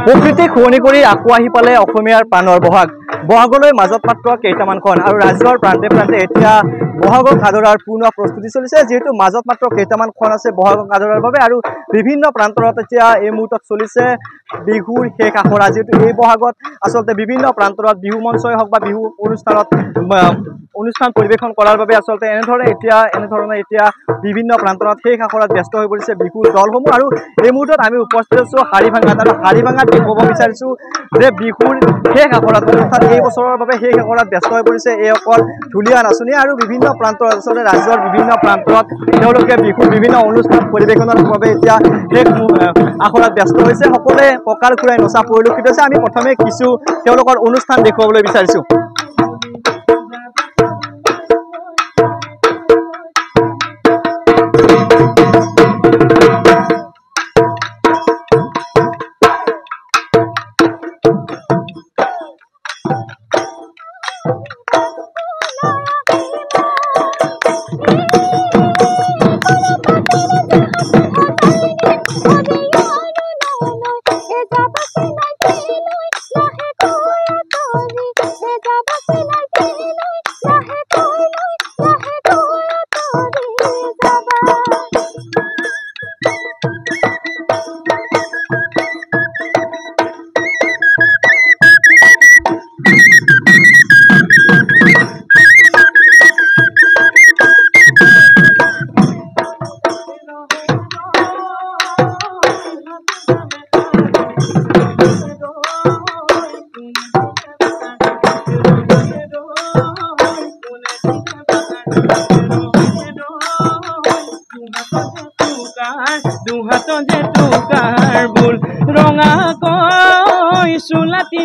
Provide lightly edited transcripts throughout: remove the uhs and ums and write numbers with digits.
প্ৰকৃতি শুৱনি কৰি আকৌ আহি পালে অসমীয়াৰ প্ৰাণৰ বহাগ বহাগলৈ মাজত মাত্ৰ কেইটামানখন আৰু ৰাজ্যৰ প্ৰান্তে প্ৰান্তে এতিয়া বহাগক আদৰাৰ পূৰ্ণ প্ৰস্তুতি চলিছে যিহেতু মাজত মাত্ৰ কেইটামানখন আছে বহাগক আদৰাৰ বাবে আৰু বিভিন্ন প্ৰান্তৰত এতিয়া এই মুহূৰ্তত চলিছে বিহুৰ শেষ আখৰা যিহেতু এই বহাগত আচলতে বিভিন্ন প্ৰান্তৰত বিহু মঞ্চই হওক বা বিহু অনুষ্ঠান পৰিৱেশন কৰাৰ বাবে আচলতে এনেধৰণে এতিয়া বিভিন্ন প্ৰান্তৰত শেষ আখৰাত ব্যস্ত হৈ পৰিছে বিহুৰ দলসমূহ আৰু এই মুহূৰ্তত আমি উপস্থিত আছো হাৰিভাঙাত আৰু হাৰিভাঙাত দেখুৱাব বিচাৰিছো যে বিহুৰ শেষ আখৰাত অৰ্থাৎ এই বছৰৰ বাবে শেষ আখৰাত ব্যস্ত হৈ পৰিছে এই অকল ঢুলীয়া নাচনী আৰু বিভিন্ন প্ৰান্তৰত আচলতে ৰাজ্যৰ বিভিন্ন প্ৰান্তৰত তেওঁলোকে বিহুৰ বিভিন্ন অনুষ্ঠান পৰিৱেশনৰ বাবে এতিয়া শেষ আখৰাত ব্যস্ত হৈছে সকলোৱে কঁকাল ঘূৰাই নচা পৰিলক্ষিত হৈছে আমি প্ৰথমে কিছু তেওঁলোকৰ অনুষ্ঠান দেখুৱাবলৈ বিচাৰিছো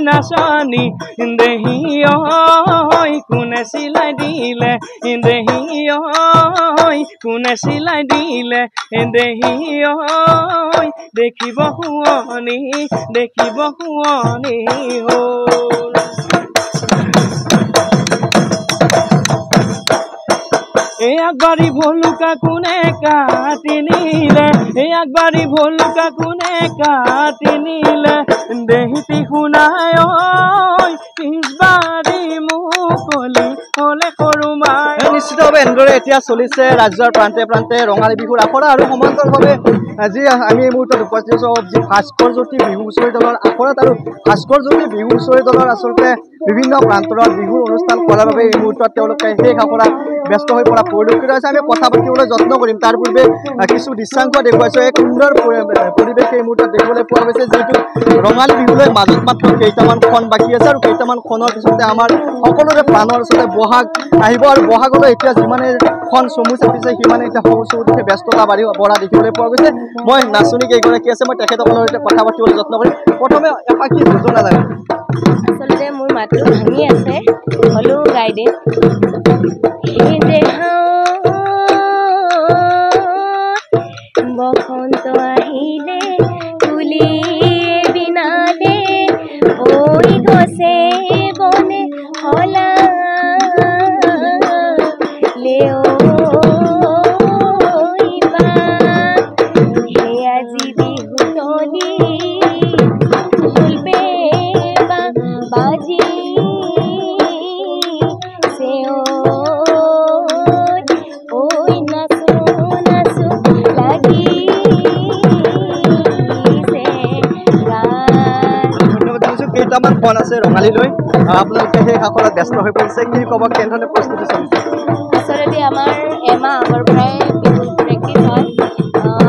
নাচনী দেহি কোনে চিলাই দিলে দেহি কোনে চিলাই দিলে দেহি দেখিব শুৱনি হ'ল একবাৰী ভলুকা কোনে কাটি নিলে একবাৰী ভলুকা কোনে কাটি নিলে দেহিতি শুনাই পিছবাৰী মুকলি হলে সৰু মাই নিশ্চিতভাৱে এনেদৰে এতিয়া চলিছে ৰাজ্যৰ প্ৰান্তে প্ৰান্তে ৰঙালী বিহুৰ আখৰা আৰু সমান্তৰালভাৱে আজি আমি এই মুহূৰ্তত উপস্থিত আছো যি ভাস্কৰ জ্যোতি বিহু হুঁচৰি দলৰ আখৰাত আৰু ভাস্কৰ জ্যোতি বিহু হুঁচৰি দলৰ আচলতে বিভিন্ন প্ৰান্তৰত বিহুৰ অনুষ্ঠান কৰাৰ বাবে এই মুহূৰ্তত তেওঁলোকে শেষ আখৰাত ব্যস্ত হৈ পৰা পৰিলক্ষিত হৈছে আমি কথা পাতিবলৈ যত্ন কৰিম তাৰ পূৰ্বে কিছু দৃশ্যাংশ দেখুৱাইছো এক সুন্দৰ পৰিৱেশ এই মুহূৰ্তত দেখিবলৈ পোৱা গৈছে যিহেতু ৰঙালী বিহুলৈ মাজত মাত্ৰ কেইটামান খন বাকী আছে আৰু কেইটামান খনৰ পিছতে আমাৰ সকলোৰে প্ৰাণৰ আচলতে বহাগ আহিব আৰু বহাগলৈ এতিয়া যিমানে খন চমু চাপিছে সিমানে এতিয়া সৰু চৌদিশে ব্যস্ততা বঢ়া দেখিবলৈ পোৱা গৈছে মই নাচনী কেইগৰাকী আছে মই তেখেতসকলৰ সৈতে কথা পাতিবলৈ যত্ন কৰিম প্ৰথমে এপাকি যোজনা লাগে আচলতে মোৰ মাতটো ভাঙি আছে হ'লেও গাই দিম বসন্ত আহিলে তুলি বিনালে ঐ গছে বনে হলা লেও আজি বিহু তলি ফুলবে বাজি কেইটামান খন আছে ৰঙালীলৈ আপোনালোকে সেই আখৰাত ব্যস্ত হৈ পৰিছে কি ক'ব কেনেধৰণে প্ৰস্তুতি চলিছে আচলতে আমাৰ এমাহ আগৰ পৰাই বিহুৰ প্ৰেক্টিছ হয়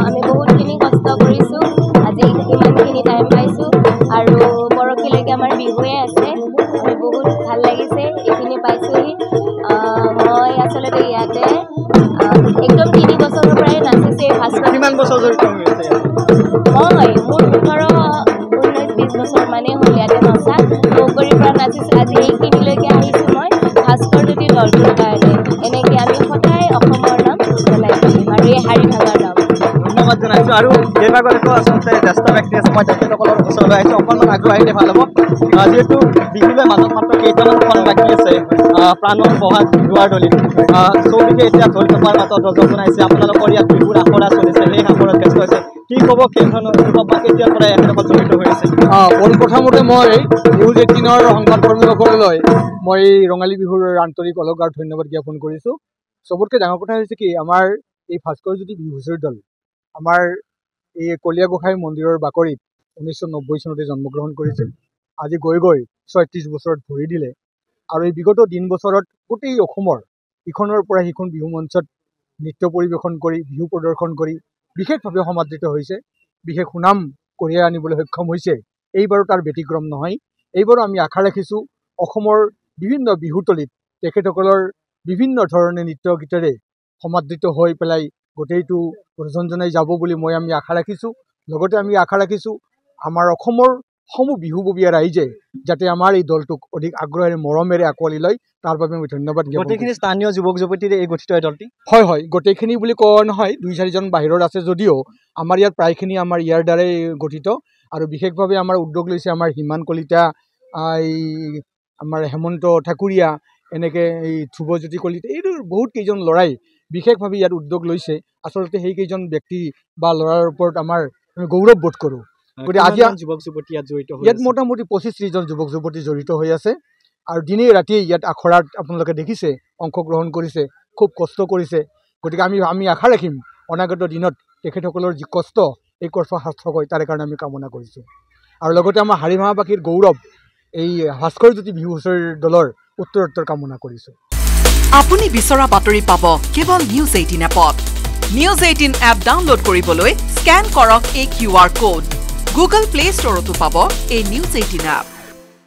আমি বহুতখিনি কষ্ট কৰিছোঁ আজি ইমানখিনি টাইম পাইছোঁ আৰু পৰহিলৈকে আমাৰ বিহুৱে আছে আমি বহুত ভাল লাগিছে এইখিনি পাইছোঁহি মই আচলতে ইয়াতে একদম 3 বছৰৰ পৰাই নাচিছোঁ ভাস্কৰ কিমান বছৰ জড়িত হৈ আছে মই মোৰ 18-19-20 বছৰ মানে হ'ল ইয়াতে নচা নগৰীৰ পৰা নাচিছোঁ আজি এইখিনিলৈকে আহিছোঁ মই ভাস্কৰ জ্যোতি দলটোৰ কাৰণে এনেকৈ আমি সদায় অসমৰ নাম জ্বলাই থাকিম আৰু এই হাৰিভাঙাৰ নাম ধন্যবাদ জনাইছোঁ আৰু কেইবাগৰাকীও আচলতে জ্যেষ্ঠ ব্যক্তি আছে মই তেখেতসকলৰ ওচৰলৈ আহিছোঁ অকণমান আগ্ৰহ আহিলে ভাল হ'ব যিহেতু বিহুলৈ মাজত মাত্ৰ কেইটামান খন বাকী আছে প্ৰাণৰ বহাগ দুৱাৰ দলিত চৌদিশে এতিয়া ঢোল পেঁপাৰ মাতত ৰজক জনাইছে আপোনালোকৰ ইয়াত বিহুৰ আখৰা চলিছে সেই আখৰাত ব্যস্ত হৈছে কি ক'ব কেইখনৰ কেতিয়াৰ পৰা একেলগত জড়িত হৈ আছে পোনপ্ৰথমতে মই নিউজ 18ৰ সংবাদকৰ্মীসকললৈ মই ৰঙালী বিহুৰ আন্তৰিক অলক আৰু ধন্যবাদ জ্ঞাপন কৰিছোঁ। চবতকৈ ডাঙৰ কথা হৈছে কি আমাৰ এই ভাস্কৰজ্যোতি বিহু হুঁচৰি দল আমাৰ এই কলীয়া গোসাঁই মন্দিৰৰ বাকৰিত 1990 চনতে জন্মগ্ৰহণ কৰিছিল। আজি গৈ 36 বছৰত ভৰি দিলে আৰু এই বিগত দিন বছৰত গোটেই অসমৰ ইখনৰ পৰা সিখন বিহু মঞ্চত নৃত্য পৰিৱেশন কৰি বিহু প্ৰদৰ্শন কৰি বিশেষভাৱে সমাদৃত হৈছে, বিশেষ সুনাম কঢ়িয়াই আনিবলৈ সক্ষম হৈছে। এইবাৰো তাৰ ব্যতিক্ৰম নহয়। এইবাৰো আমি আশা ৰাখিছোঁ অসমৰ বিভিন্ন বিহুতলীত তেখেতসকলৰ বিভিন্ন ধৰণে নৃত্য গীতেৰে সমাদৃত হৈ পেলাই গোটেইটো ৰজনজনাই যাব বুলি আমি আশা ৰাখিছোঁ। লগতে আমি আশা ৰাখিছোঁ আমাৰ অসমৰ সমূহ বিহুববীয়া ৰাইজে যাতে আমাৰ এই দলটোক অধিক আগ্ৰহেৰে মৰমেৰে আঁকোৱালি লয়, তাৰ বাবে আমি ধন্যবাদ জ্ঞাপন কৰিছোঁ। গোটেইখিনি স্থানীয় যুৱক যুৱতীৰে এই গঠিত এই দলটি? হয়, গোটেইখিনি বুলি কোৱা নহয়, 2-4জন বাহিৰৰ আছে যদিও আমাৰ ইয়াত প্ৰায়খিনি আমাৰ ইয়াৰ দ্বাৰাই গঠিত। আৰু বিশেষভাৱে আমাৰ উদ্যোগ লৈছে আমাৰ হিমান কলিতা, এই আমাৰ হেমন্ত ঠাকুৰীয়া, এনেকৈ এই ধ্ৰুৱজ্যোতি কলিতা, এইটো বহুত কেইজন ল'ৰাই বিশেষভাৱে ইয়াত উদ্যোগ লৈছে। আচলতে সেইকেইজন ব্যক্তি বা ল'ৰাৰ ওপৰত আমি গৌৰৱ বোধ কৰোঁ। গতিকে আজি যুৱক যুৱতী ইয়াত জড়িত ইয়াত মোটামুটি 25-30জন যুৱক যুৱতী জড়িত হৈ আছে আৰু দিনেই ৰাতিয়ে ইয়াত আখৰাত আপোনালোকে দেখিছে অংশগ্ৰহণ কৰিছে, খুব কষ্ট কৰিছে। গতিকে আমি আশা ৰাখিম অনাগত দিনত তেখেতসকলৰ যি কষ্ট এই কষ্ট সাৰ্থক হয় তাৰে কাৰণে আমি কামনা কৰিছোঁ। আৰু লগতে আমাৰ হাৰিমাহাবাসীৰ গৌৰৱ এই ভাস্কৰজ্যোতি বিহু হুঁচৰি দলৰ উত্তৰোত্তৰ কামনা কৰিছোঁ। আপুনি বিচৰা বাতৰি পাব কেৱল নিউজ 18 এপত। নিউজ 18 এপ ডাউনলোড কৰিবলৈ স্কেন কৰক এই QR কোড। গুগল প্লে ষ্টৰতো পাব এই নিউজ 18 এপ।